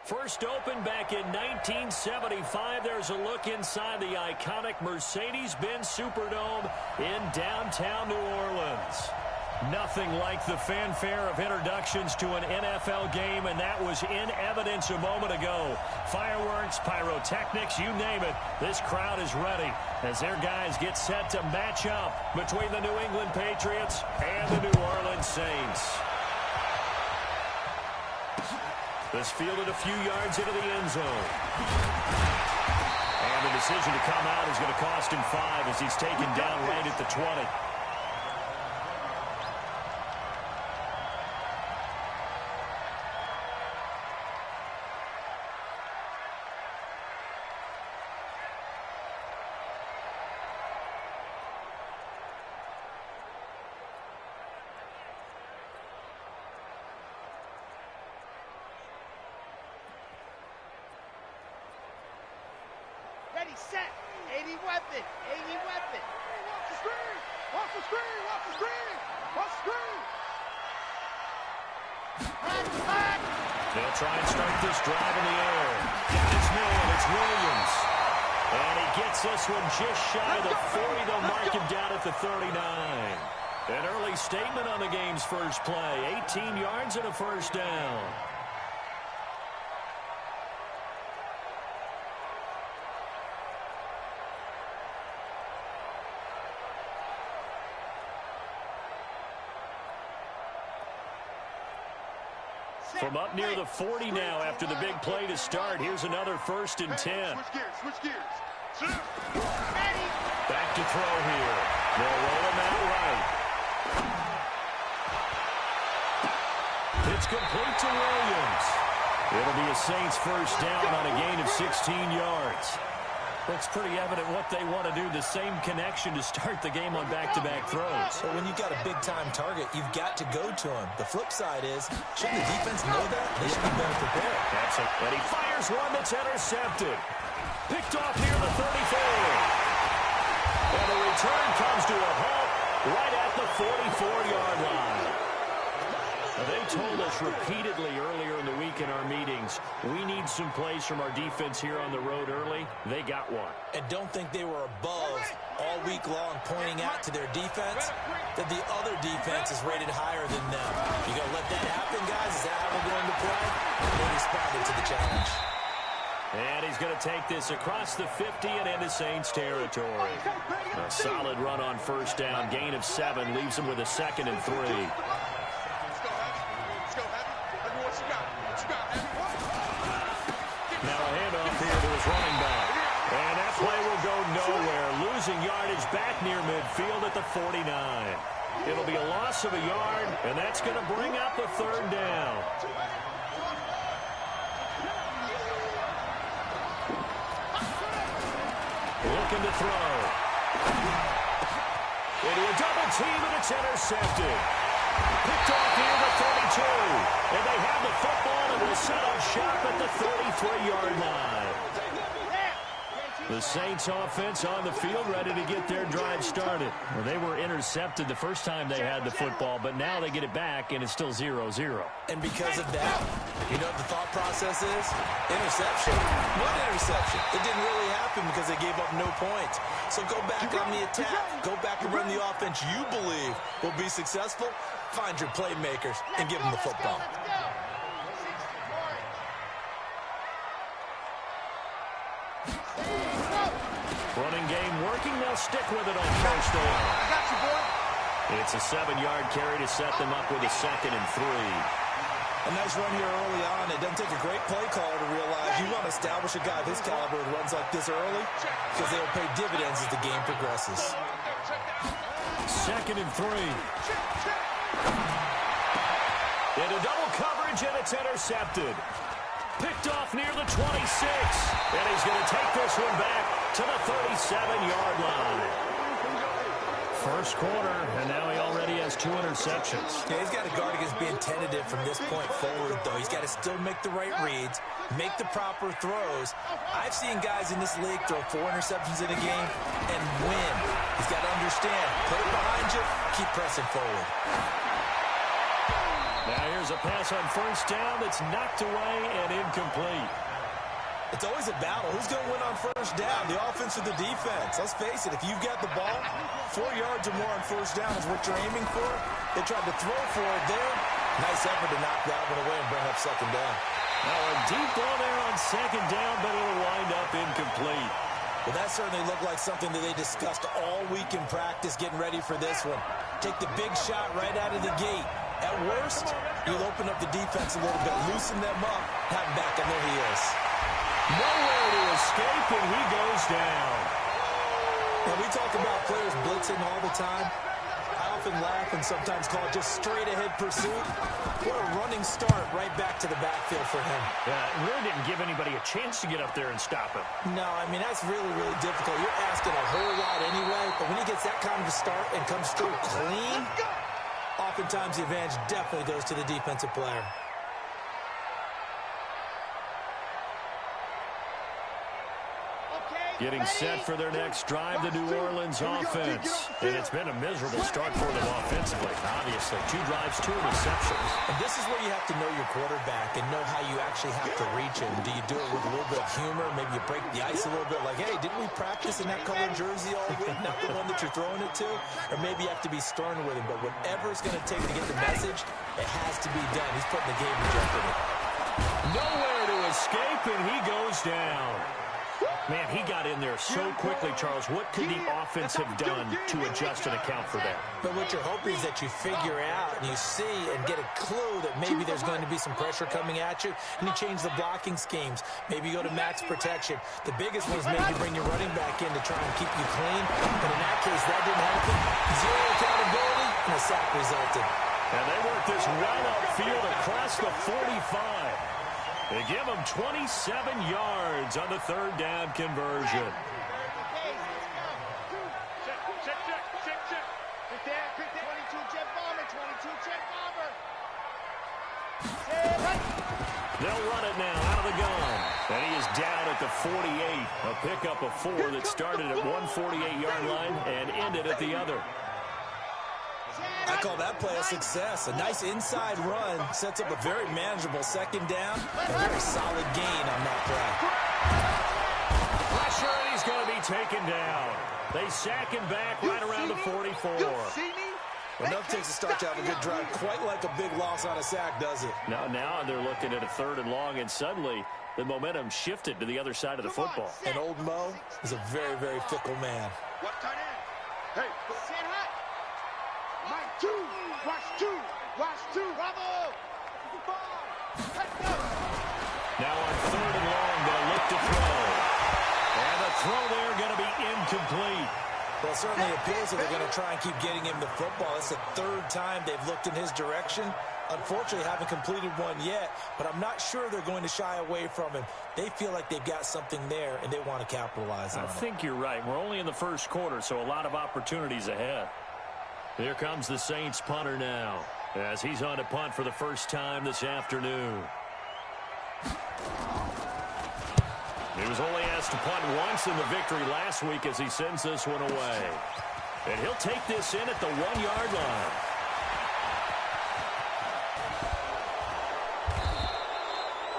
First opened back in 1975. There's a look inside the iconic Mercedes-Benz Superdome in downtown New Orleans. Nothing like the fanfare of introductions to an NFL game, and that was in evidence a moment ago. Fireworks, pyrotechnics, you name it. This crowd is ready as their guys get set to match up between the New England Patriots and the New Orleans Saints. This fielded a few yards into the end zone. And the decision to come out is going to cost him 5 as he's taken down right at the 20. Ready, set, 80 weapon, 80 weapon. Watch the screen, watch the screen, watch the screen, watch the screen. Back. They'll try and start this drive in the air. It's Millen, it's Williams. And he gets this one just shy of the 40. They'll mark him down at the 39. An early statement on the game's first play. 18 yards and a first down. From up near the 40 now after the big play to start. Here's another 1st and 10. Switch gears. Back to throw here. They'll roll him out right. It's complete to Williams. It'll be a Saints first down on a gain of 16 yards. Looks pretty evident what they want to do. The same connection to start the game on back-to-back throws. But when you've got a big-time target, you've got to go to him. The flip side is, shouldn't the defense know that? They should be better prepared. That's it. And he fires one that's intercepted. Picked off near the 34. And the return comes to a halt right at the 44-yard line. Now, they told us repeatedly earlier in the week in our meetings, we need some plays from our defense here on the road early. They got one. And don't think they were above all week long pointing out to their defense that the other defense is rated higher than them. You going to let that happen, guys? Is that how we're going to play? They responded to the challenge. And he's going to take this across the 50 and into Saints territory. A solid run on first down. Gain of 7 leaves him with a 2nd and 3. Now a handoff here to his running back. And that play will go nowhere. Losing yardage back near midfield at the 49. It'll be a loss of a yard, and that's going to bring up the 3rd down. Looking to throw. Into a double team, and it's intercepted. Picked off near the 32. And they have the football and will set up shop at the 33-yard line. The Saints offense on the field ready to get their drive started. Well, they were intercepted the first time they had the football, but now they get it back, and it's still 0-0. And because of that, you know what the thought process is? Interception. What interception? It didn't really happen because they gave up no points. So go back on the attack. Go back and run the offense you believe will be successful. Find your playmakers and give them the football. Running game working. They'll stick with it on first down. I got you, boy. It's a 7-yard carry to set them up with a 2nd and 3. A nice run here early on. It doesn't take a great play caller to realize you want to establish a guy of his caliber who runs like this early because they will pay dividends as the game progresses. 2nd and 3. Into double coverage, and it's intercepted. Picked off near the 26. And he's going to take this one back to the 37-yard line. First quarter, and now he already has 2 interceptions. Yeah, he's got to guard against being tentative from this point forward, though. He's got to still make the right reads, make the proper throws. I've seen guys in this league throw 4 interceptions in a game and win. He's got to understand, put it behind you, keep pressing forward. Now here's a pass on first down that's knocked away and incomplete. It's always a battle. Who's going to win on first down, the offense or the defense? Let's face it, if you've got the ball, 4 yards or more on first down is what you're aiming for. They tried to throw for it there. Nice effort to knock that one away and bring up second down. Now a deep ball there on second down, but it'll wind up incomplete. Well, that certainly looked like something that they discussed all week in practice, getting ready for this one. Take the big shot right out of the gate. At worst, you'll open up the defense a little bit, loosen them up, have him back on their heels. Nowhere to escape, and he goes down. Now, we talk about players blitzing all the time. I often laugh and sometimes call it just straight-ahead pursuit. What a running start right back to the backfield for him. Yeah, it really didn't give anybody a chance to get up there and stop him. No, I mean, that's really, really difficult. You're asking a whole lot anyway, but when he gets that kind of a start and comes through clean, oftentimes the advantage definitely goes to the defensive player. Getting set for their next drive, the New Orleans offense. And it's been a miserable start for them offensively, obviously. 2 drives, 2 interceptions. And this is where you have to know your quarterback and know how you actually have to reach him. Do you do it with a little bit of humor? Maybe you break the ice a little bit like, hey, didn't we practice in that colored jersey all week? Not the one that you're throwing it to? Or maybe you have to be stern with him. But whatever it's going to take to get the message, it has to be done. He's putting the game in jeopardy. Nowhere to escape, and he goes down. Man, he got in there so quickly, Charles. What could the offense have done to adjust and account for that? But what you're hoping is that you figure out and you see and get a clue that maybe there's going to be some pressure coming at you, and you change the blocking schemes. Maybe you go to max protection. The biggest one is maybe bring your running back in to try and keep you clean. But in that case, that didn't happen. 0 accountability, and a sack resulted. And they work this right upfield across the 45. They give him 27 yards on the 3rd down conversion. They'll run it now out of the gun. And he is down at the 48. A pickup of 4 that started at one 48-yard line and ended at the other. I call that play a success. A nice inside run sets up a very manageable second down. A very solid gain on that play. Pressure, and he's going to be taken down. They sack him back right around the 44. Well, nothing takes a start to have a good drive. Quite like a big loss on a sack, does it? Now they're looking at a 3rd and long, and suddenly the momentum shifted to the other side of the football. And old Mo is a very, very fickle man. What tight end? Hey, stand hot. Mike 2, watch 2, bravo. Now on 3rd and long, they'll look to throw. And the throw there going to be incomplete. Well, it certainly appears that they're going to try and keep getting him the football. It's the 3rd time they've looked in his direction. Unfortunately, haven't completed one yet, but I'm not sure they're going to shy away from him. They feel like they've got something there, and they want to capitalize on it. I think you're right. We're only in the 1st quarter, so a lot of opportunities ahead. Here comes the Saints punter now, as he's on to punt for the first time this afternoon. He was only asked to punt once in the victory last week as he sends this one away. And he'll take this in at the 1-yard line.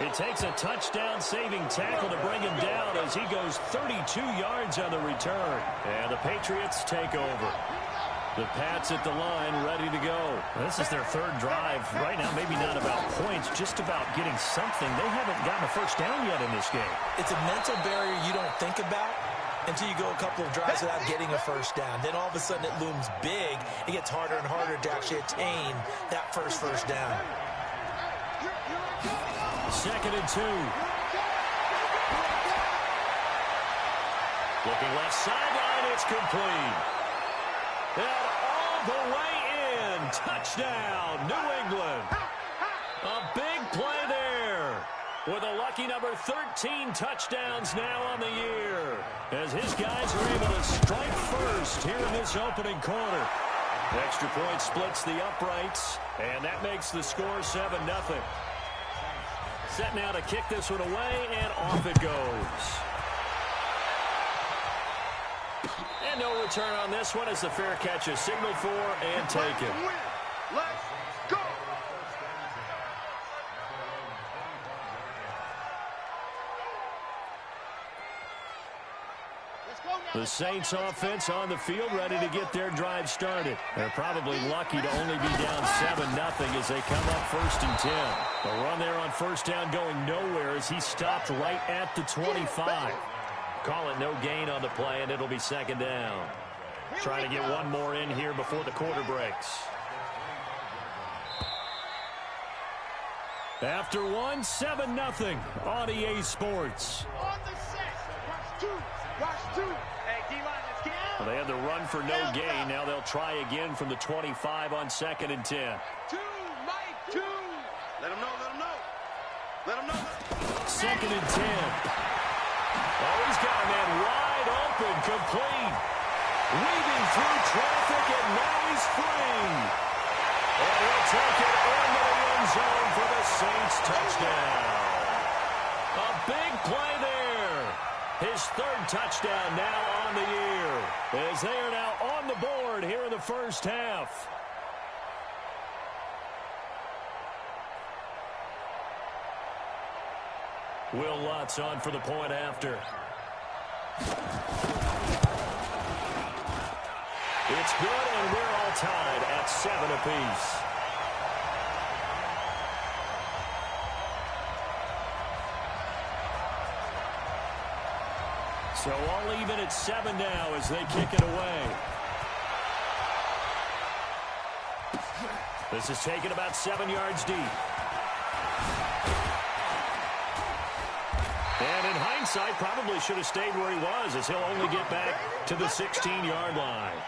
It takes a touchdown-saving tackle to bring him down as he goes 32 yards on the return. And the Patriots take over. The Pats at the line, ready to go. This is their 3rd drive. Right now, maybe not about points, just about getting something. They haven't gotten a first down yet in this game. It's a mental barrier you don't think about until you go a couple of drives without getting a first down. Then all of a sudden it looms big. It gets harder and harder to actually attain that first down. 2nd and 2. Looking left sideline, it's complete. And all the way in. Touchdown, New England. A big play there. With a lucky number 13 touchdowns now on the year. As his guys are able to strike first here in this opening quarter. Extra point splits the uprights. And that makes the score 7-0. Set now to kick this one away, and off it goes. And no return on this one as the fair catch is signaled for and taken. Let's go. The Saints offense on the field, ready to get their drive started. They're probably lucky to only be down 7-0 as they come up 1st and 10. The run there on first down going nowhere as he stopped right at the 25. Call it no gain on the play, and it'll be 2nd down. Trying to get one more in here before the quarter breaks. After one, 7-0 on EA Sports. On the set. Watch two. Watch two. Hey, D-line, let's get out. Well, they had the run for no gain. Now they'll try again from the 25 on 2nd and 10. Two, Mike, two. Let him know, let him know. Let him know. 2nd and 10. Oh, he's got a man wide open, complete. Weaving through traffic, and now he's free. And he'll take it into the end zone for the Saints touchdown. A big play there. His 3rd touchdown now on the year, as they are now on the board here in the first half. Will Lutz on for the point after. It's good, and we're all tied at 7 apiece. So all even at 7 now as they kick it away. This is taken about 7 yards deep. And in hindsight, probably should have stayed where he was, as he'll only get back to the 16-yard line.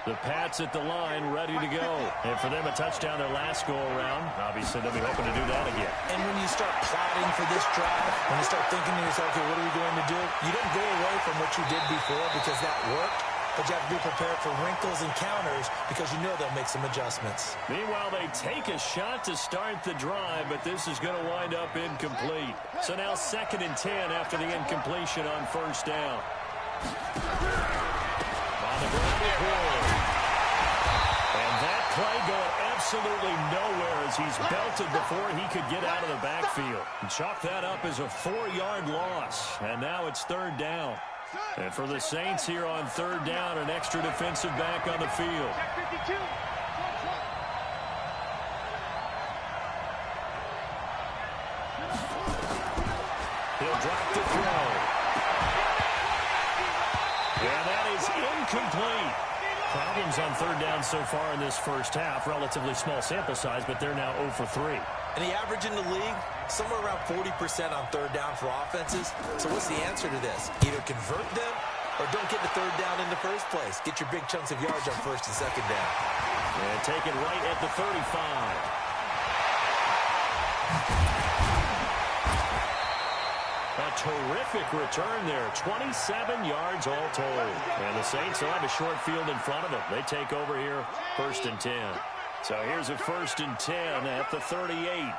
The Pats at the line, ready to go. And for them, a touchdown their last go-around. Obviously, they'll be hoping to do that again. And when you start plotting for this drive, when you start thinking to yourself, okay, what are we going to do? You don't go away from what you did before because that worked, but you have to be prepared for wrinkles and counters because you know they'll make some adjustments. Meanwhile, they take a shot to start the drive, but this is going to wind up incomplete. So now 2nd and 10 after the incompletion on first down. On the ground with Ward. And that play going absolutely nowhere as he's belted before he could get out of the backfield. And chalk that up as a 4-yard loss. And now it's 3rd down. And for the Saints here on 3rd down, an extra defensive back on the field. He'll drop the throw. And that is incomplete. Problems on 3rd down so far in this first half. Relatively small sample size, but they're now 0 for 3. And the average in the league, somewhere around 40% on 3rd down for offenses. So what's the answer to this? Either convert them or don't get the 3rd down in the first place. Get your big chunks of yards on 1st and 2nd down. And take it right at the 35. A terrific return there. 27 yards all told. And the Saints will have a short field in front of them. They take over here 1st and 10. So here's a 1st and 10 at the 38.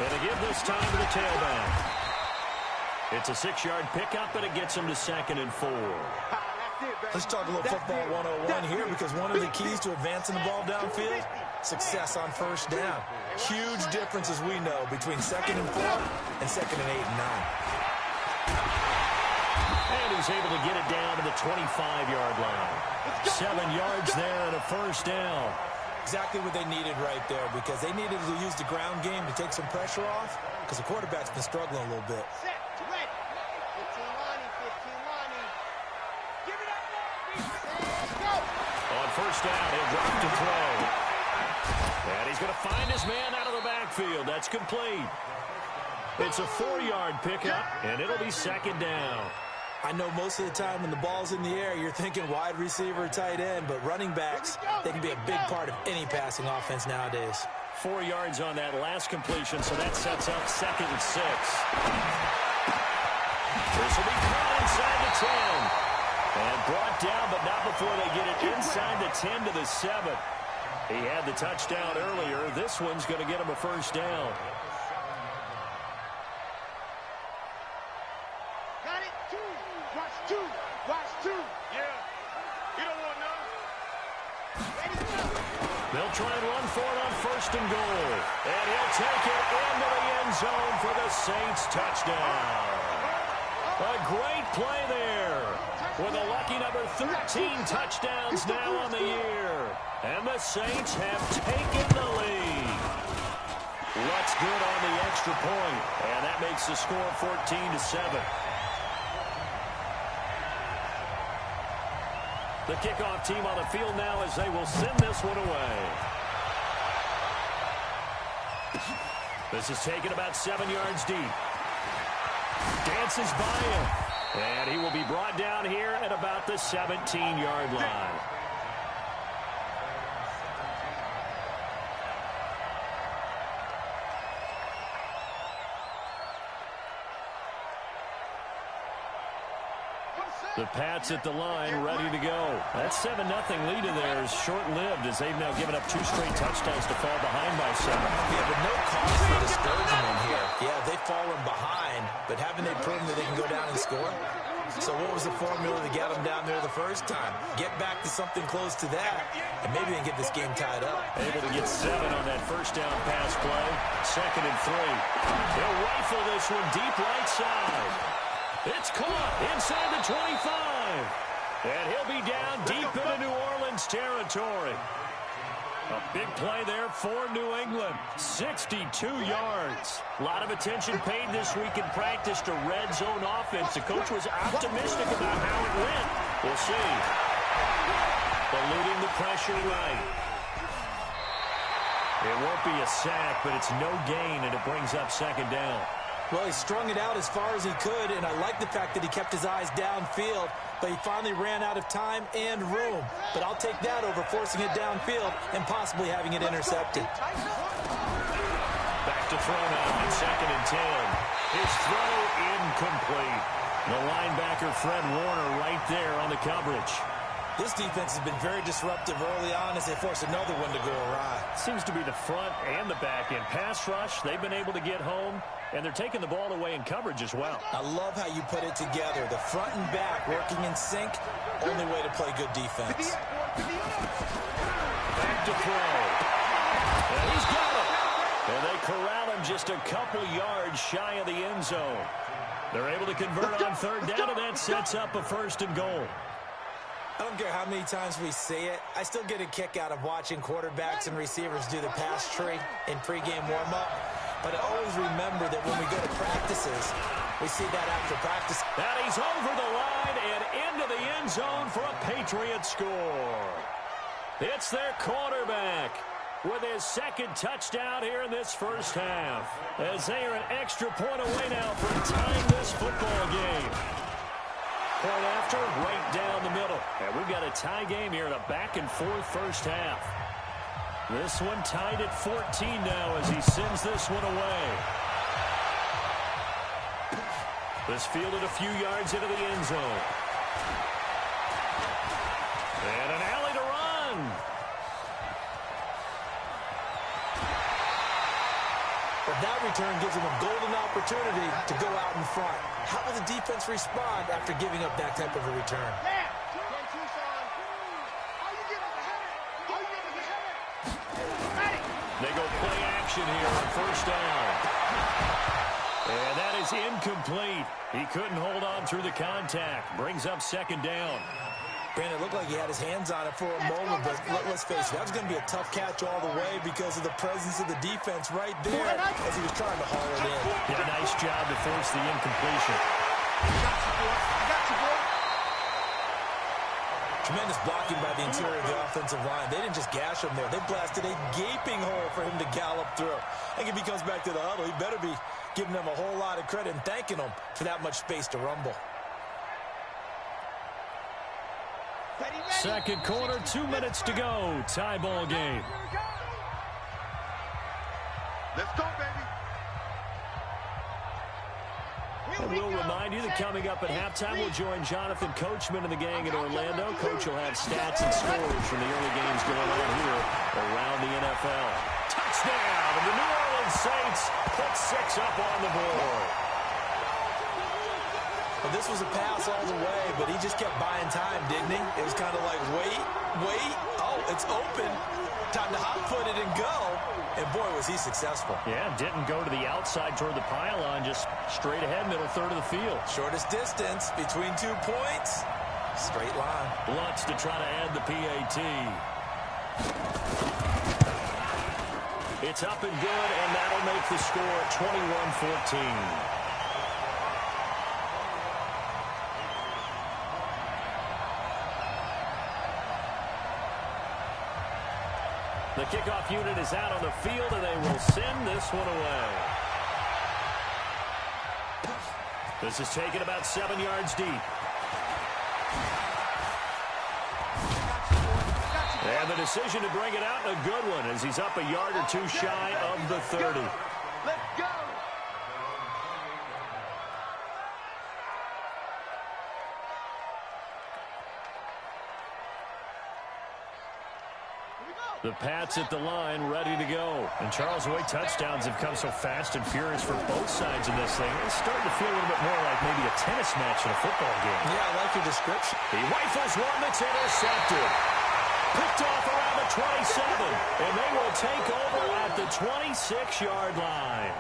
And a give this time to the tailback. It's a 6-yard pickup, and it gets him to 2nd and 4. Let's talk a little football 101 here, because one of the keys to advancing the ball downfield, success on 1st down. Huge differences we know between 2nd and 4 and 2nd and 8 and 9. And he's able to get it down to the 25-yard line. 7 yards there and a 1st down. Exactly what they needed right there, because they needed to use the ground game to take some pressure off, because the quarterback's been struggling a little bit. On 1st down, he'll drop to throw. And he's going to find his man out of the backfield. That's complete. It's a 4-yard pickup, and it'll be 2nd down. I know most of the time when the ball's in the air, you're thinking wide receiver, tight end, but running backs, they can be a big part of any passing offense nowadays. 4 yards on that last completion, so that sets up 2nd and 6. This will be caught inside the 10. And brought down, but not before they get it inside the 10 to the 7. He had the touchdown earlier. This one's going to get him a 1st down. Got it. Two. Watch two. Watch two. Yeah. You don't want none. They'll try and run for it on 1st and goal. And he'll take it into the end zone for the Saints touchdown. A great play there with a lucky number 13 touchdowns now on the year. And the Saints have taken the lead. What's good on the extra point? And that makes the score 14-7. The kickoff team on the field now as they will send this one away. This is taken about 7 yards deep. Dances by him. And he will be brought down here at about the 17-yard line. The Pats at the line, ready to go. That 7-0 lead of theirs short-lived as they've now given up 2 straight touchdowns to fall behind by 7. Yeah, but no cause for discouragement here. Yeah, they've fallen behind, but haven't they proven that they can go down and score? So what was the formula that got them down there the first time? Get back to something close to that, and maybe they can get this game tied up. Able to get 7 on that first down pass play. 2nd and 3. They'll rifle this one deep right side. It's caught inside the 25. And he'll be down deep into New Orleans territory. A big play there for New England. 62 yards. A lot of attention paid this week in practice to red zone offense. The coach was optimistic about how it went. We'll see. Eluding the pressure right. It won't be a sack, but it's no gain, and it brings up 2nd down. Well, he strung it out as far as he could, and I like the fact that he kept his eyes downfield, but he finally ran out of time and room. But I'll take that over forcing it downfield and possibly having it intercepted. Back to throw now on 2nd and 10. His throw incomplete. The linebacker Fred Warner right there on the coverage. This defense has been very disruptive early on as they force another one to go awry. Seems to be the front and the back end. Pass rush, they've been able to get home, and they're taking the ball away in coverage as well. I love how you put it together. The front and back working in sync, only way to play good defense. Back to throw. And he's got it. And they corral him just a couple yards shy of the end zone. They're able to convert on 3rd down, and that sets up a 1st and goal. I don't care how many times we say it, I still get a kick out of watching quarterbacks and receivers do the pass tree in pregame warm-up. But I always remember that when we go to practices, we see that after practice. And he's over the line and into the end zone for a Patriot score. It's their quarterback with his 2nd touchdown here in this first half. As they are an extra point away now from tying this football game. Point after, right down the middle. And we've got a tie game here in a back-and-forth first half. This one tied at 14 now as he sends this one away. This fielded a few yards into the end zone. And an alley to run. But that return gives him a golden opportunity to go out in front. How will the defense respond after giving up that type of a return? They go play action here on 1st down. And that is incomplete. He couldn't hold on through the contact. Brings up 2nd down. Brandon, it looked like he had his hands on it for a moment, but let's face it, that was going to be a tough catch all the way because of the presence of the defense right there as he was trying to haul it in. Yeah, nice job to force the incompletion. Tremendous blocking by the interior of the offensive line. They didn't just gash him there. They blasted a gaping hole for him to gallop through. I think if he comes back to the huddle, he better be giving them a whole lot of credit and thanking them for that much space to rumble. 2nd quarter, 2 minutes to go. Tie ball game. Let's go, baby. And we'll remind you that coming up at halftime, we'll join Jonathan Coachman and the gang in Orlando. Coach will have stats and scores from the early games going on here around the NFL. Touchdown, and the New Orleans Saints put 6 up on the board. Well, this was a pass all the way, but he just kept buying time, didn't he? It was kind of like, wait. Oh, It's open. Time to hot-foot it and go. And, boy, was he successful. Yeah, didn't go to the outside toward the pylon, just straight ahead, middle third of the field. Shortest distance between 2 points. Straight line. Lutz to try to add the PAT. It's up and good, and that'll make the score 21-14. The kickoff unit is out on the field, and they will send this one away. This is taken about 7 yards deep. And the decision to bring it out, a good one, as he's up a yard or two shy of the 30. Let's go. The Pats at the line, ready to go. And Charles, the way touchdowns have come so fast and furious for both sides in this thing, it's starting to feel a little bit more like maybe a tennis match in a football game. Yeah, I like your description. He rifles one that's intercepted. Picked off around the 27, and they will take over at the 26-yard line.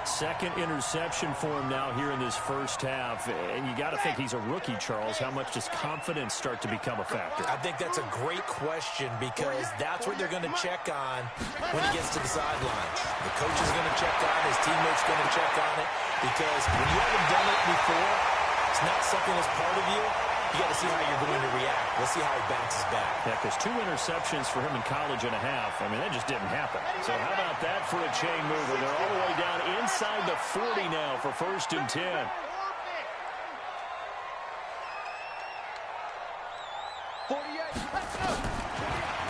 Second interception for him now here in this first half. And you got to think he's a rookie, Charles. How much does confidence start to become a factor? I think that's a great question because that's what they're going to check on when he gets to the sidelines. The coach is going to check on it. His teammates going to check on it because when you haven't done it before, it's not something that's part of you. You got to see how you're going to react. Let's see how he bounces back. Yeah, because 2 interceptions for him in college and a half. I mean, that just didn't happen. So how about that for a chain mover? They're all the way down inside the 40 now for 1st and 10.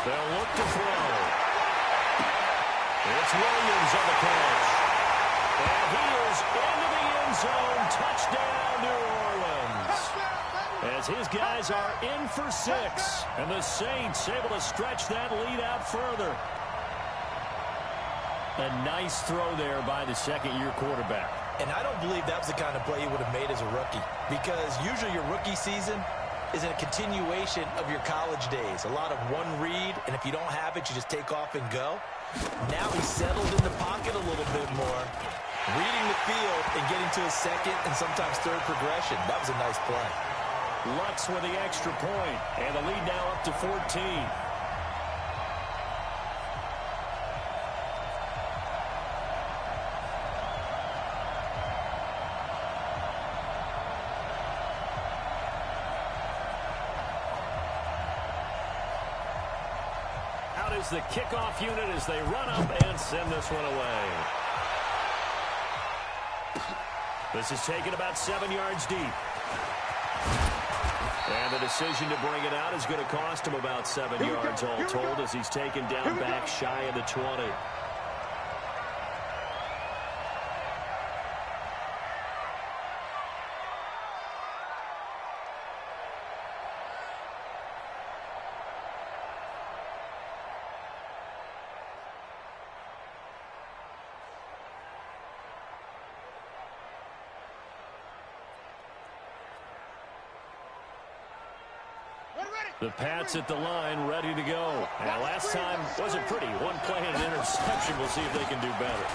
They'll look to throw. It's Williams on the catch. And he is into the end zone. Touchdown, New Orleans. As his guys are in for 6. And the Saints able to stretch that lead out further. A nice throw there by the second-year quarterback. And I don't believe that was the kind of play he would have made as a rookie. Because usually your rookie season is a continuation of your college days. A lot of one read, and if you don't have it, you just take off and go. Now he's settled in the pocket a little bit more, reading the field and getting to his second and sometimes third progression. That was a nice play. Lutz with the extra point, and the lead now up to 14. Out is the kickoff unit as they run up and send this one away. This is taken about 7 yards deep. And the decision to bring it out is going to cost him about 7 yards all told as he's taken down back shy of the 20. The Pats at the line, ready to go. And last time wasn't pretty. One play and an interception. We'll see if they can do better.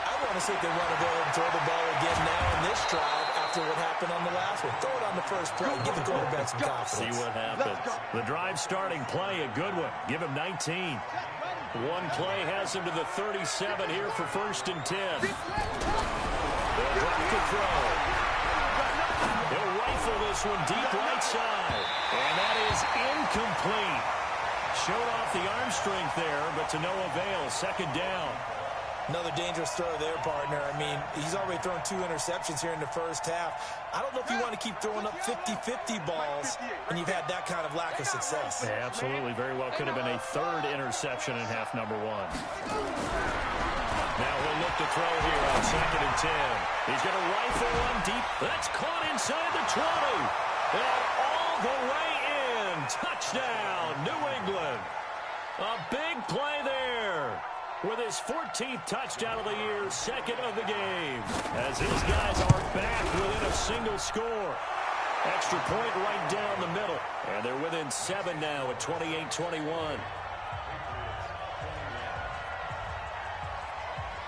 I want to see if they want to go and throw the ball again now in this drive after what happened on the last one. Throw it on the first play. Give the quarterback some confidence. See what happens. The drive starting play, a good one. Give him 19. One play has him to the 37 here for 1st and 10. They'll drop the throw. He'll rifle this one deep right side. And that is incomplete. Showed off the arm strength there, but to no avail. 2nd down. Another dangerous throw there, partner. I mean, he's already thrown 2 interceptions here in the first half. I don't know if you want to keep throwing up 50-50 balls when you've had that kind of lack of success. Yeah, absolutely. Very well could have been a 3rd interception in half number 1. Now he'll look to throw here on 2nd and 10. He's going to rifle one deep. That's caught inside the 20. And all the way in. Touchdown, New England. A big play there. With his 14th touchdown of the year, 2nd of the game. As his guys are back within a single score. Extra point right down the middle. And they're within 7 now at 28-21.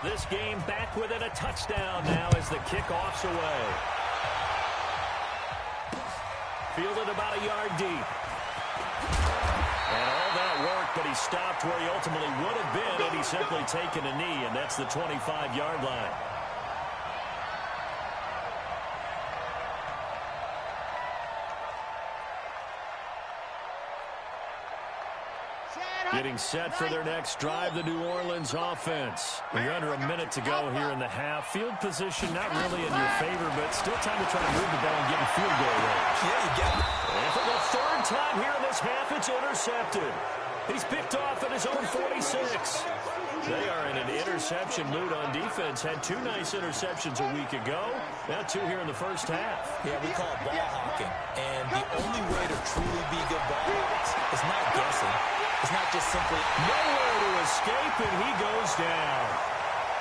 This game back within a touchdown now as the kickoff's away. Fielded about a yard deep. And all that work, but he stopped where he ultimately would have been had he simply taken a knee, and that's the 25-yard line. Getting set for their next drive, the New Orleans offense. You're under a minute to go here in the half. Field position not really in your favor, but still time to try to move the ball and get in field goal range. Yeah, you get it. And for the third time here in this half, it's intercepted. He's picked off at his own 46. They are in an interception mood on defense. Had 2 nice interceptions a week ago. Now 2 here in the first half. Yeah, we call it ball hawking. And the only way to truly be good ball hawks is not guessing. It's not just simply nowhere to escape, and he goes down.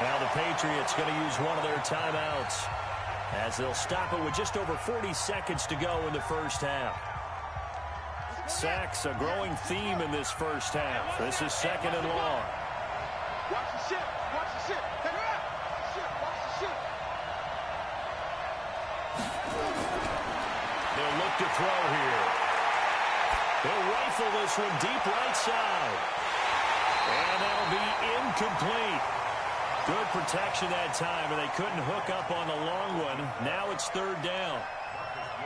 Now the Patriots going to use one of their timeouts as they'll stop it with just over 40 seconds to go in the first half. Sacks, a growing theme in this first half. This is 2nd and long. Watch the ship. Watch the ship. Take her out. Watch the ship. They'll look to throw here. They'll rifle this one deep right side. And that'll be incomplete. Good protection that time, and they couldn't hook up on the long one. Now it's 3rd down.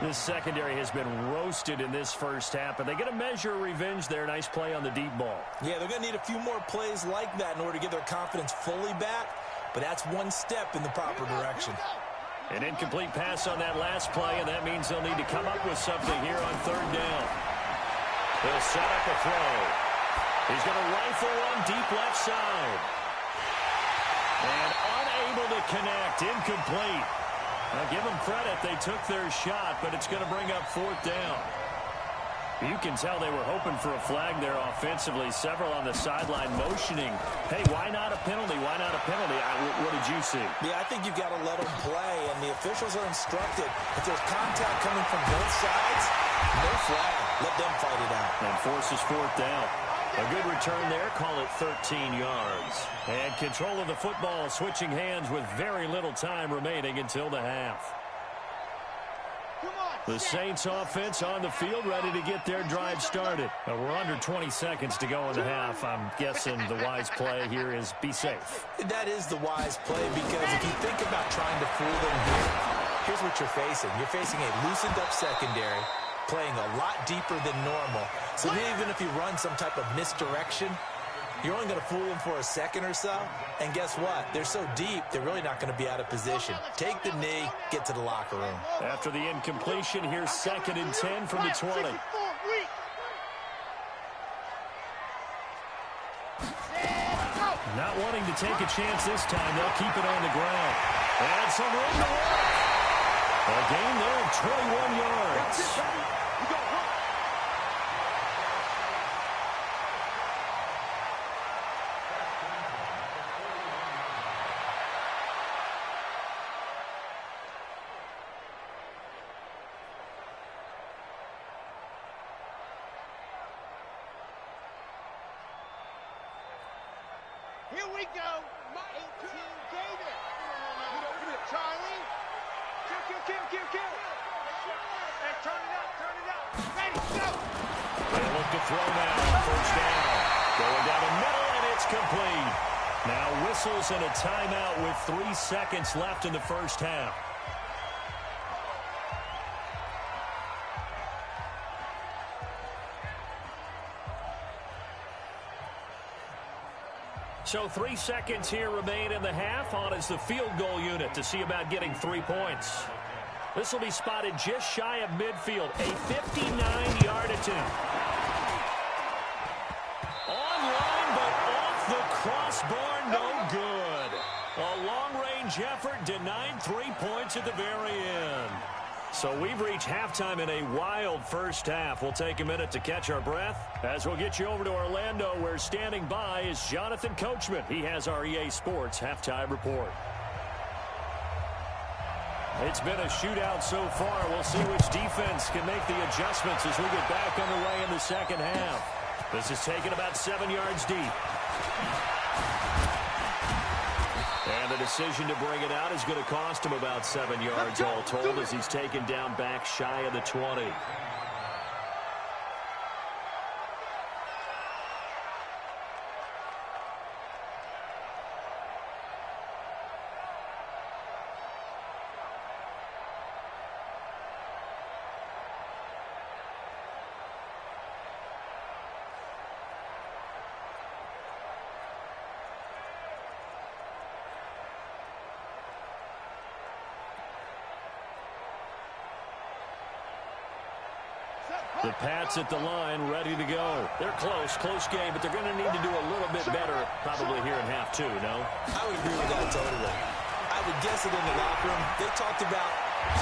This secondary has been roasted in this first half, but they get a measure of revenge there. Nice play on the deep ball. Yeah, they're going to need a few more plays like that in order to get their confidence fully back, but that's one step in the proper direction. An incomplete pass on that last play, and that means they'll need to come up with something here on 3rd down. They'll set up a throw. He's going to rifle one deep left side. And unable to connect, incomplete. Now, give them credit. They took their shot, but it's going to bring up 4th down. You can tell they were hoping for a flag there offensively. Several on the sideline motioning. Hey, why not a penalty? Why not a penalty? What did you see? Yeah, I think you've got to let them play, and the officials are instructed. If there's contact coming from both sides, no flag. Let them fight it out. And forces 4th down. A good return there. Call it 13 yards. And control of the football switching hands with very little time remaining until the half. The Saints offense on the field ready to get their drive started. We're under 20 seconds to go in the half. I'm guessing the wise play here is be safe. That is the wise play, because if you think about trying to fool them here, here's what you're facing. You're facing a loosened up secondary, playing a lot deeper than normal. So even if you run some type of misdirection, you're only going to fool them for a second or so. And guess what? They're so deep, they're really not going to be out of position. Take the knee, get to the locker room. After the incompletion, here's 2nd and 10 from the 20. Not wanting to take a chance this time, they'll keep it on the ground. And some room to work. A gain there of 21 yards. Here we go. 18 David. Charlie. Kill. And turn it up. Ready, go. They look to throw now. 1st down. Going down the middle, and it's complete. Now whistles and a timeout with 3 seconds left in the first half. So 3 seconds here remain in the half. On is the field goal unit to see about getting 3 points. This will be spotted just shy of midfield. A 59-yard attempt. Online, but off the crossbar, no good. A long-range effort denied 3 points at the very end. So we've reached halftime in a wild first half. We'll take a minute to catch our breath as we'll get you over to Orlando, where standing by is Jonathan Coachman. He has our EA Sports halftime report. It's been a shootout so far. We'll see which defense can make the adjustments as we get back underway in the second half. This is taken about 7 yards deep. And the decision to bring it out is going to cost him about 7 yards all told as he's taken down back shy of the 20. The Pats at the line, ready to go. They're close game, but they're going to need to do a little bit better probably here in half two, no? I would agree with that totally. I would guess it in the locker room. They talked about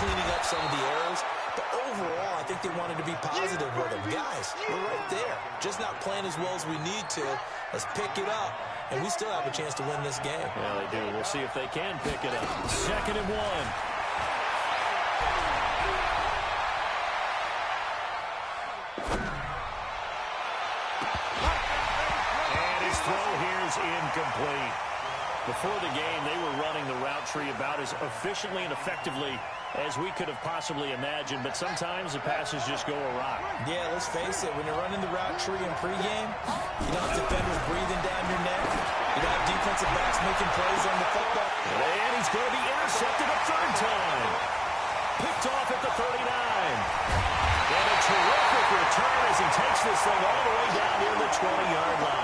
cleaning up some of the errors, but overall, I think they wanted to be positive with them. Guys, we're right there. Just not playing as well as we need to. Let's pick it up, and we still have a chance to win this game. Yeah, they do. We'll see if they can pick it up. 2nd and 1. Incomplete. Before the game, they were running the route tree about as efficiently and effectively as we could have possibly imagined, but sometimes the passes just go awry. Yeah, let's face it, when you're running the route tree in pregame, you don't have defenders breathing down your neck. You don't have defensive backs making plays on the football. And he's going to be intercepted a 3rd time. Picked off at the 39. And a terrific return as he takes this thing all the way down near the 20-yard line.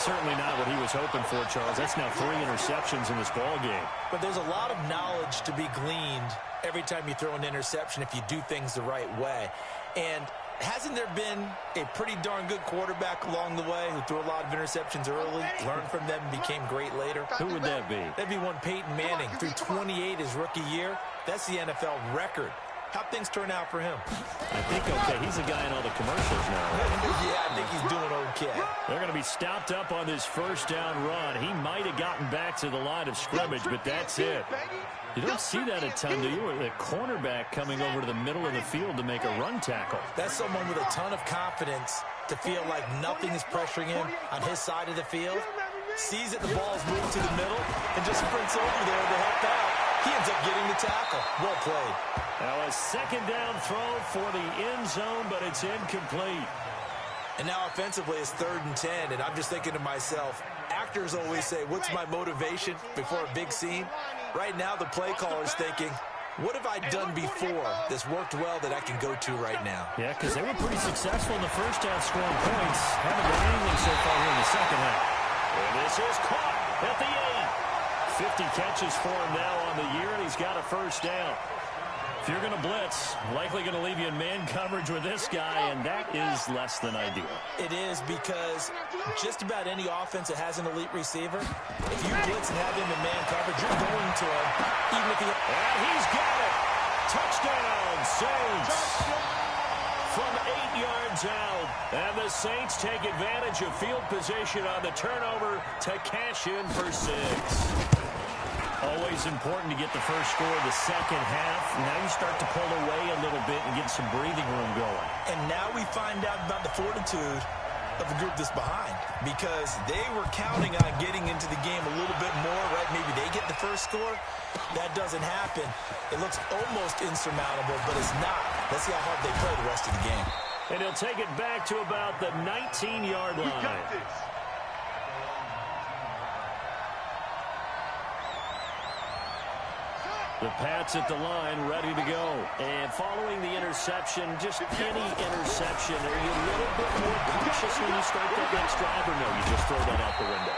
Certainly not what he was hoping for, Charles. That's now 3 interceptions in this ball game. But there's a lot of knowledge to be gleaned every time you throw an interception if you do things the right way. And hasn't there been a pretty darn good quarterback along the way who threw a lot of interceptions early, learned from them, and became great later? Who would that be? That'd be one Peyton Manning. Threw 28 his rookie year. That's the NFL record. How'd things turn out for him? I think okay. He's a guy in all the commercials now, right? Yeah, I think he's doing okay. They're going to be stopped up on this 1st down run. He might have gotten back to the line of scrimmage, but that's it. You don't see that a ton, do you? The cornerback coming over to the middle of the field to make a run tackle. That's someone with a ton of confidence to feel like nothing is pressuring him on his side of the field. Sees that the ball's moved to the middle and just sprints over there to help out. He ends up getting the tackle. Well played. Now a 2nd down throw for the end zone, but it's incomplete. And now offensively it's 3rd and 10, and I'm just thinking to myself, actors always say, what's my motivation before a big scene? Right now the play caller's thinking, what have I done before that's worked well that I can go to right now? Yeah, because they were pretty successful in the 1st half scoring points. Haven't done anything so far here in the 2nd half. And this is caught at the 8. 50 catches for him now on the year, and he's got a 1st down. If you're going to blitz, likely going to leave you in man coverage with this guy, and that is less than ideal. It is, because just about any offense that has an elite receiver, if you blitz and have him in man coverage, you're going to him, even if he... And he's got it! Touchdown, Saints! From 8 yards out, and the Saints take advantage of field position on the turnover to cash in for 6. Always important to get the first score of the 2nd half. Now you start to pull away a little bit and get some breathing room going. And now we find out about the fortitude of the group that's behind, because they were counting on getting into the game a little bit more, right? Maybe they get the first score. That doesn't happen. It looks almost insurmountable, but it's not. Let's see how hard they play the rest of the game. And he'll take it back to about the 19-yard line. The Pats at the line, ready to go. And following the interception, just any interception, are you a little bit more cautious when you start that next drive, or no, you just throw that out the window?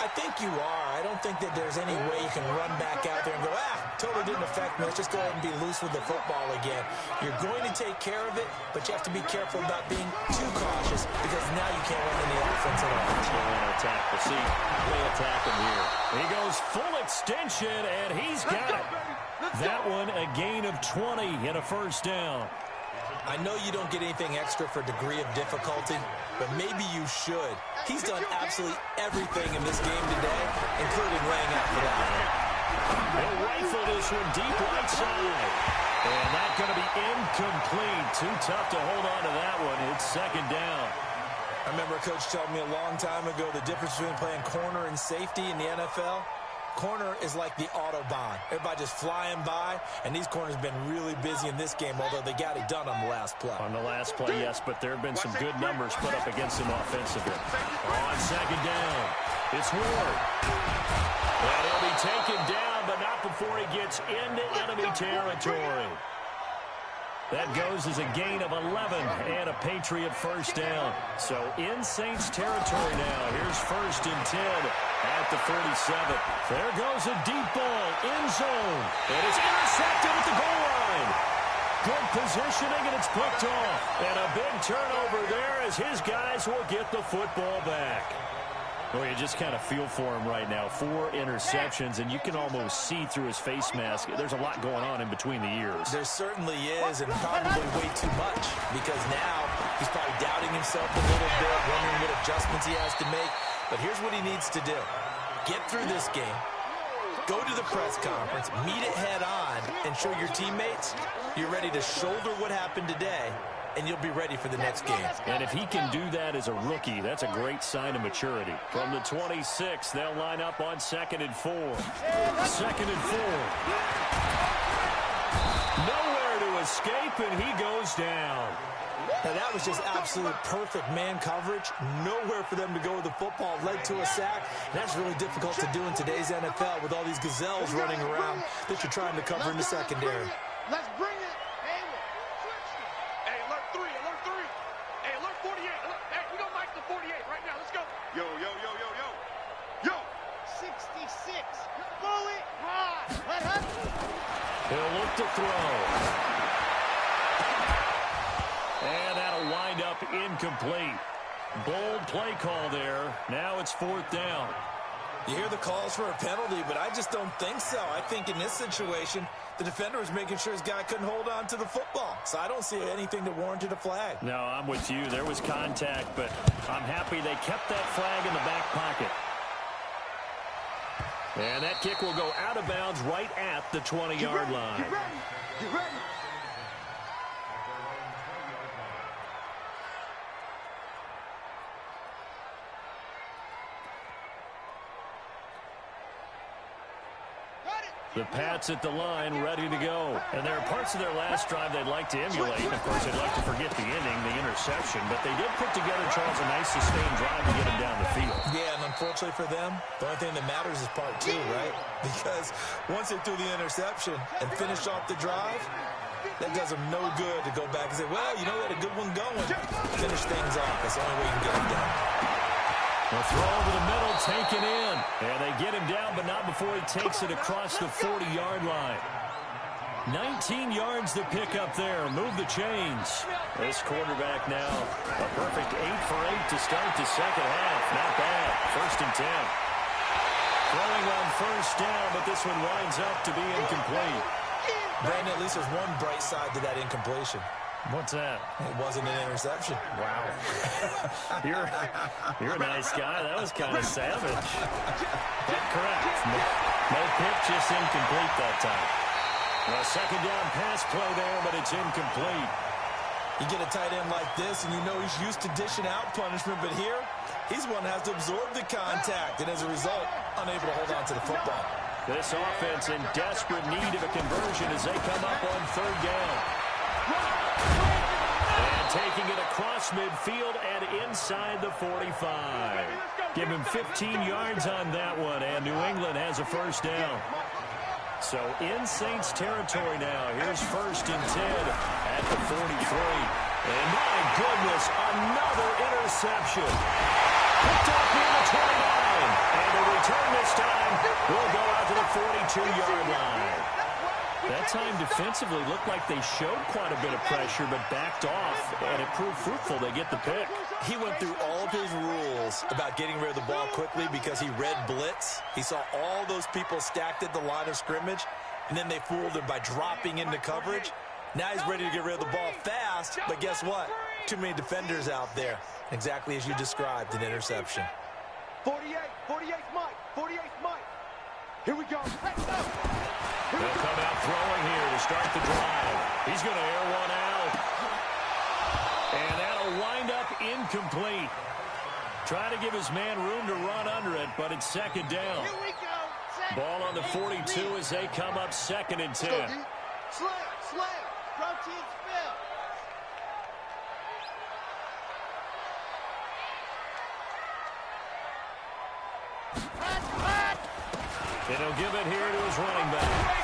I think you are. I don't think that there's any way you can run back out there and go, totally didn't affect me. Let's just go ahead and be loose with the football again. You're going to take care of it, but you have to be careful about being too cautious, because now you can't run any offense at all. Attack. We'll see. They attack him here. He goes full extension, and he's got it. That one, a gain of 20 and a 1st down. I know you don't get anything extra for degree of difficulty, but maybe you should. He's done absolutely everything in this game today, including laying out for that one. He'll rifle this one deep right side. And that's going to be incomplete. Too tough to hold on to that one. It's second down. I remember a coach told me a long time ago the difference between playing corner and safety in the NFL. Corner is like the Autobahn. Everybody just flying by, and these corners have been really busy in this game, although they got it done on the last play. On the last play, yes, but there have been some good numbers put up against him offensively. On second down, it's Ward. And he'll be taken down, but not before he gets into enemy territory. That goes as a gain of 11 and a Patriot first down. So in Saints territory now. Here's first and 10 at the 47. There goes a deep ball, end zone. And it's intercepted at the goal line. Good positioning, and it's picked off. And a big turnover there as his guys will get the football back. Well, you just kind of feel for him right now. 4 interceptions, and you can almost see through his face mask. There's a lot going on in between the ears. There certainly is, and probably way too much, because now he's probably doubting himself a little bit, wondering what adjustments he has to make. But here's what he needs to do. Get through this game, go to the press conference, meet it head on, and show your teammates you're ready to shoulder what happened today, and you'll be ready for the next game. And if he can do that as a rookie, that's a great sign of maturity. From the 26, they'll line up on 2nd and 4. 2nd and 4. Nowhere to escape, and he goes down. Now, that was just absolute perfect man coverage. Nowhere for them to go with the football. Led to a sack. And that's really difficult to do in today's NFL with all these gazelles running around that you're trying to cover in the secondary. Let's bring it. Hey, alert 3, alert 3. Hey, alert 48. Hey, we don't like the 48 right now. Let's go. Yo. 66. Bully high. He'll look to throw. And that'll wind up incomplete. Bold play call there. Now it's 4th down. You hear the calls for a penalty, but I just don't think so. I think in this situation, the defender was making sure his guy couldn't hold on to the football. So I don't see anything that warranted a flag. No, I'm with you. There was contact, but I'm happy they kept that flag in the back pocket. And that kick will go out of bounds right at the 20-yard line. Get ready. The Pats at the line, ready to go. And there are parts of their last drive they'd like to emulate. Of course, they'd like to forget the inning, the interception. But they did put together, Charles, a nice sustained drive to get him down the field. Yeah, and unfortunately for them, the only thing that matters is part 2, right? Because once they threw the interception and finished off the drive, that does them no good to go back and say, well, you know, we had a good one going. Finish things off. That's the only way you can get them done. The throw over the middle, taken in. And they get him down, but not before he takes it across the 40-yard line. 19 yards to pick up there. Move the chains. This quarterback now, a perfect 8 for 8 to start the second half. Not bad. 1st and 10. Throwing on 1st down, but this one winds up to be incomplete. Brandon, at least there's one bright side to that incompletion. What's that? It wasn't an interception. Wow. You're a nice guy. That was kind of savage. But correct. No pitch, just incomplete that time. A 2nd down pass play there, but it's incomplete. You get a tight end like this, and you know he's used to dishing out punishment, but here, he's one that has to absorb the contact, and as a result, unable to hold on to the football. This offense in desperate need of a conversion as they come up on 3rd down. And taking it across midfield and inside the 45. Give him 15 yards on that one, and New England has a 1st down. So in Saints territory now. Here's 1st and 10 at the 43. And my goodness, another interception. Picked up near the 29. And the return this time will go out to the 42-yard line. That time defensively looked like they showed quite a bit of pressure, but backed off, and it proved fruitful. They get the pick. He went through all of his rules about getting rid of the ball quickly because he read blitz. He saw all those people stacked at the line of scrimmage, and then they fooled him by dropping into coverage. Now he's ready to get rid of the ball fast, but guess what? Too many defenders out there. Exactly as you described, an interception. 48, 48's Mike, 48's Mike. Here we go. Hey, no. They'll come out throwing here to start the drive. He's going to air one out. And that'll wind up incomplete. Trying to give his man room to run under it, but it's second down. Here we go. Ball on the 42 as they come up 2nd and 10. Slam. Protein spill. And he'll give it here to his running back.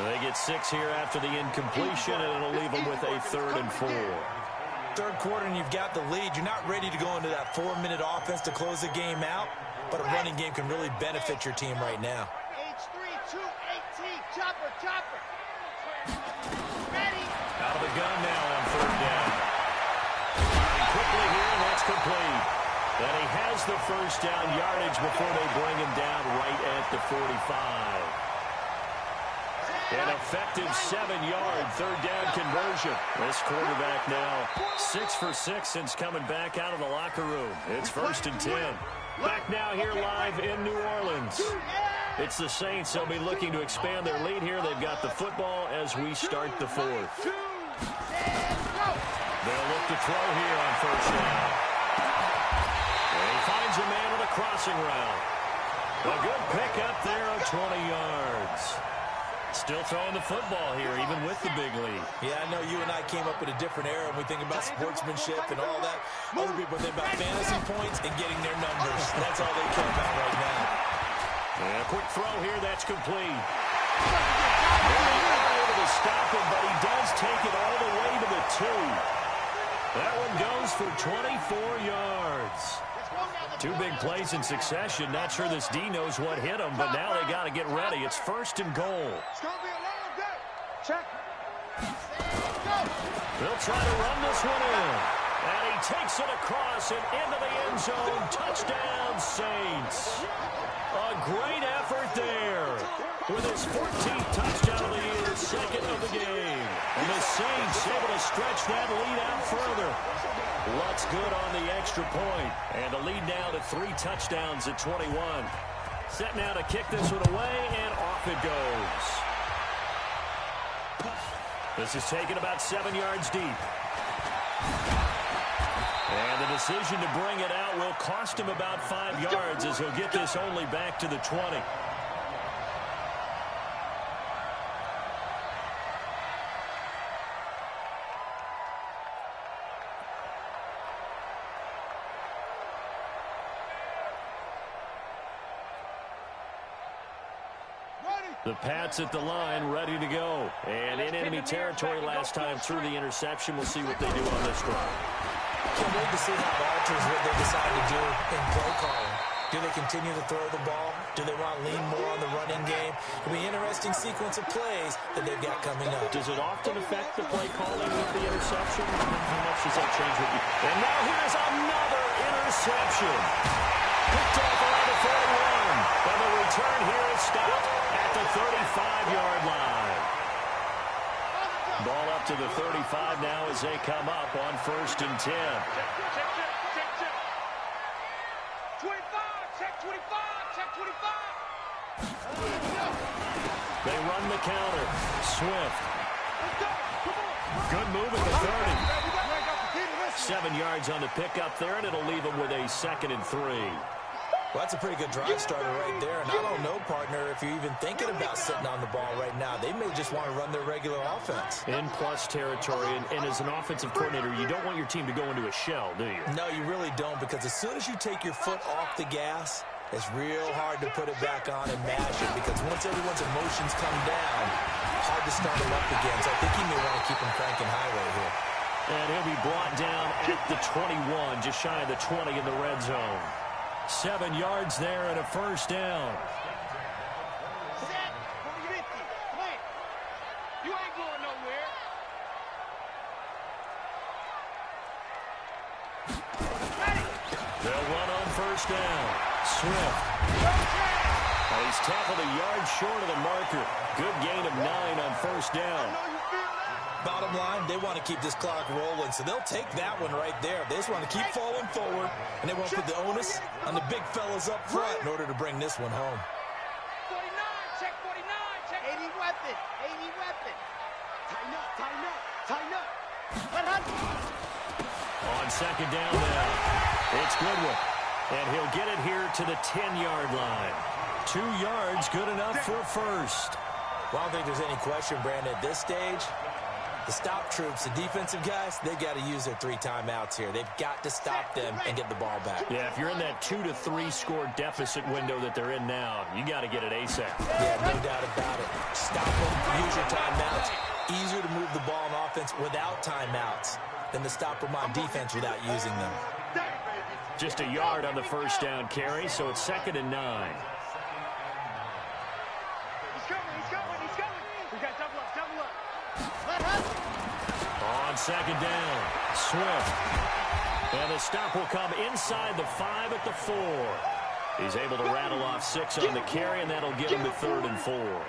They get 6 here after the incompletion, and it'll leave them with a 3rd and 4. Third quarter and you've got the lead. You're not ready to go into that 4-minute offense to close the game out, but a running game can really benefit your team right now. H3, 218, chopper. Ready. Out of the gun now on 3rd down. And quickly here, and that's complete. And he has the first down yardage before they bring him down right at the 45. An effective 7-yard 3rd down conversion. This quarterback now 6 for 6 since coming back out of the locker room. It's 1st and 10. Back now here live in New Orleans. It's the Saints. They'll be looking to expand their lead here. They've got the football as we start the 4th. They'll look to throw here on 1st down. And he finds a man with a crossing route. A good pickup there of 20 yards. Still throwing the football here, even with the big lead. Yeah, I know you and I came up in a different era when we think about sportsmanship and all that. Other people think about fantasy points and getting their numbers. That's all they care about right now. And a quick throw here, that's complete. Able to stop him, but he does take it all the way to the 2. That one goes for 24 yards. 2 big plays in succession. Not sure this D knows what hit him, but now they got to get ready. It's 1st and goal. It's going to be a long day. Check. They'll try to run this one in. And he takes it across and into the end zone. Touchdown, Saints. A great effort there. With his 14th touchdown of the year, 2nd of the game. And the Saints able to stretch that lead out further. Lutz good on the extra point. And the lead now to 3 touchdowns at 21. Set now to kick this one away, and off it goes. This is taken about 7 yards deep. And the decision to bring it out will cost him about 5 yards as he'll get this only back to the 20. The Pats at the line, ready to go. And in enemy territory last time through the interception. We'll see what they do on this drive. Can't wait to see how it alters what they decide to do in play calling. Do they continue to throw the ball? Do they want to lean more on the running game? It'll be an interesting sequence of plays that they've got coming up. Does it often affect the play calling with the interception? How much does that change with you? And now here's another interception. Picked off around the 41. And the return here is stopped at the 35-yard line. Ball up to the 35 now as they come up on 1st and 10. They run the counter. Swift. Good move at the 30. 7 yards on the pickup there, and it'll leave them with a 2nd and 3. Well, that's a pretty good drive starter right there. And I don't know, partner, if you're even thinking about sitting on the ball right now. They may just want to run their regular offense. In plus territory, and as an offensive coordinator, you don't want your team to go into a shell, do you? No, you really don't, because as soon as you take your foot off the gas, it's real hard to put it back on and mash it, because once everyone's emotions come down, hard to start them up again. So I think he may want to keep them cranking high right here. And he'll be brought down at the 21, just shy of the 20 in the red zone. 7 yards there and a 1st down. Set. 50. Wait. You ain't going nowhere. Ready. They'll run on 1st down. Swift. He's tackled a yard short of the marker. Good gain of 9 on 1st down. Bottom line, they want to keep this clock rolling, so they'll take that one right there. They just want to keep falling forward, and they won't put the onus on the big fellas up front in order to bring this one home. weapon. AD weapon. Tighten up, tighten up, tighten up. Let her. On second down now, it's Goodwin. And he'll get it here to the 10-yard line. 2 yards, good enough for a first. Well, I don't think there's any question, Brandon, at this stage. The stop troops, the defensive guys, they got to use their 3 timeouts here. They've got to stop them and get the ball back. Yeah, if you're in that 2 to 3 score deficit window that they're in now, you got to get it ASAP. Yeah, no doubt about it. Stop them, use your timeouts. Easier to move the ball on offense without timeouts than to stop them on defense without using them. Just a yard on the first down carry, so it's 2nd and 9. He's coming, he's coming, he's coming. We got double up, double up. Let her. On second down, Swift. And the stop will come inside the 5 at the 4. He's able to rattle off 6 on the carry, and that'll get him to 3rd and 4.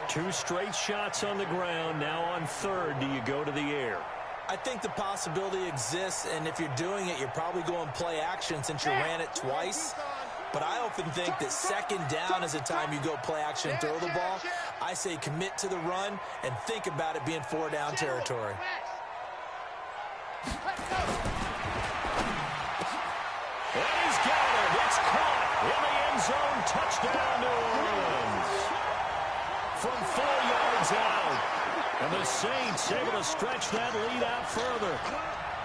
2 straight shots on the ground. Now on 3rd, do you go to the air? I think the possibility exists, and if you're doing it, you're probably going play action since you ran it twice. But I often think that 2nd down is the time you go play action and throw the ball. I say commit to the run and think about it being 4-down territory. And he's got it. It's caught in the end zone. Touchdown, New Orleans. From 4 yards out. And the Saints able to stretch that lead out further.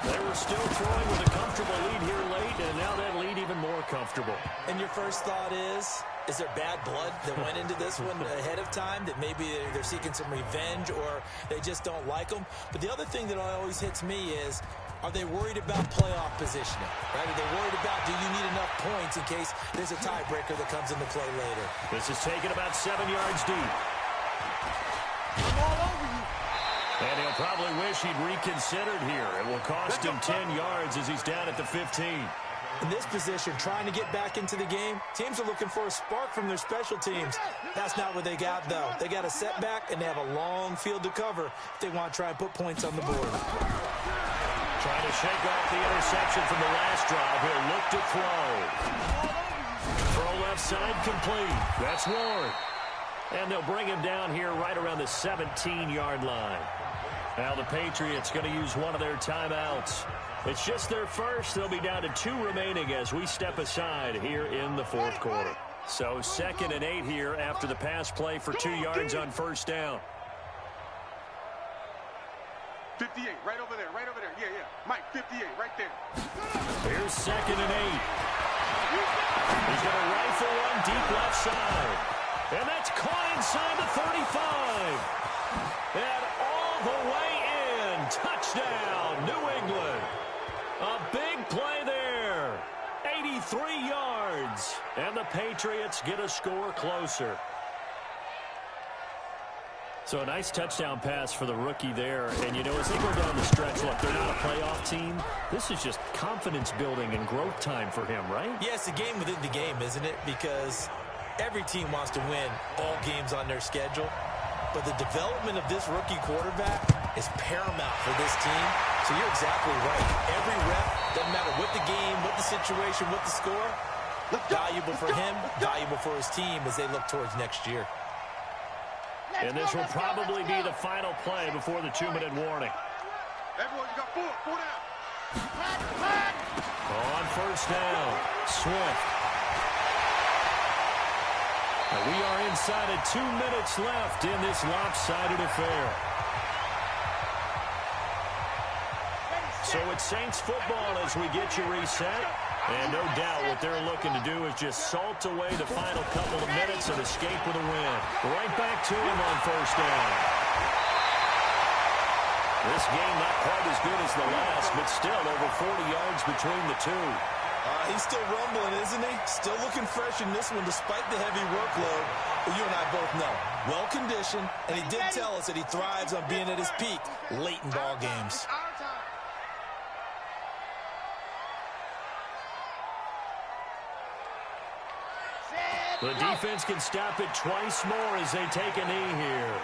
They were still throwing with a comfortable lead here late, and now that lead even more comfortable. And your first thought is there bad blood that went into this one ahead of time, that maybe they're seeking some revenge or they just don't like them? But the other thing that always hits me is, are they worried about playoff positioning? Right? Are they worried about, do you need enough points in case there's a tiebreaker that comes into play later? This is taken about 7 yards deep. I'm all over you. And he'll probably wish he'd reconsidered here. It will cost him 10 yards as he's down at the 15. In this position, trying to get back into the game, teams are looking for a spark from their special teams. That's not what they got, though. They got a setback, and they have a long field to cover if they want to try and put points on the board. Trying to shake off the interception from the last drive. He'll look to throw. Throw left side complete. That's Ward. And they'll bring him down here right around the 17-yard line. Now the Patriots going to use one of their timeouts. It's just their first. They'll be down to 2 remaining as we step aside here in the 4th quarter. So 2nd and 8 here after the pass play for 2 yards on first down. 58, right over there, right over there. Yeah, yeah. Mike, 58, right there. Here's 2nd and 8. He's going to rifle one deep left side. And that's caught inside the 35. And all the way in. Touchdown, New England. A big play there. 83 yards. And the Patriots get a score closer. So a nice touchdown pass for the rookie there. And, you know, as they go down the stretch, look, they're not a playoff team. This is just confidence building and growth time for him, right? Yeah, it's a game within the game, isn't it? Because every team wants to win all games on their schedule. But the development of this rookie quarterback is paramount for this team. So you're exactly right. Every rep, doesn't matter what the game, what the situation, what the score, valuable for him, valuable for his team as they look towards next year. And this will probably be the final play before the 2-minute warning. Everyone, you got 4 down. On first down, Swift. Now we are inside of 2 minutes left in this lopsided affair. So it's Saints football as we get you reset. And no doubt what they're looking to do is just salt away the final couple of minutes and escape with a win. Right back to him on first down. This game not quite as good as the last, but still over 40 yards between the two. He's still rumbling, isn't he? Still looking fresh in this one despite the heavy workload. Well, you and I both know. Well-conditioned, and he did tell us that he thrives on being at his peak late in ball games. The defense can stop it twice more as they take a knee here.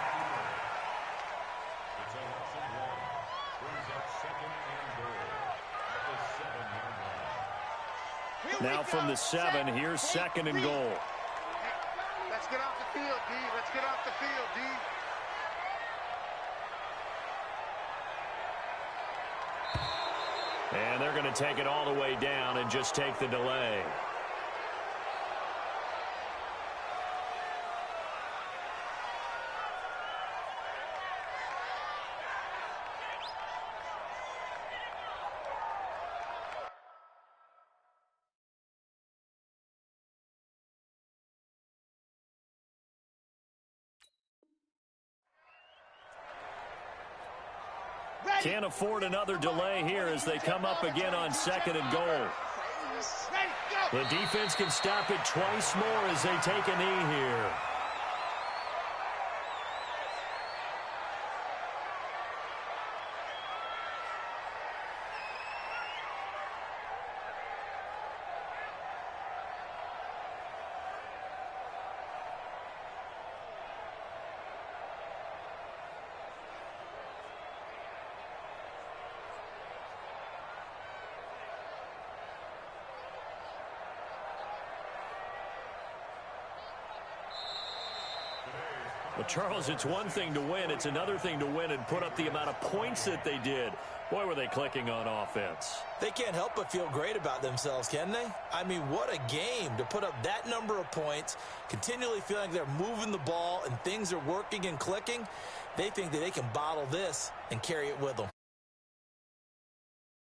Now from the 7, here's 2nd and goal. Let's get off the field, D. Let's get off the field, D. And they're going to take it all the way down and just take the delay. Can't afford another delay here as they come up again on 2nd and goal. The defense can stop it twice more as they take a knee here. Well, Charles, it's one thing to win. It's another thing to win and put up the amount of points that they did. Boy, were they clicking on offense. They can't help but feel great about themselves, can they? I mean, what a game to put up that number of points, continually feeling like they're moving the ball and things are working and clicking. They think that they can bottle this and carry it with them.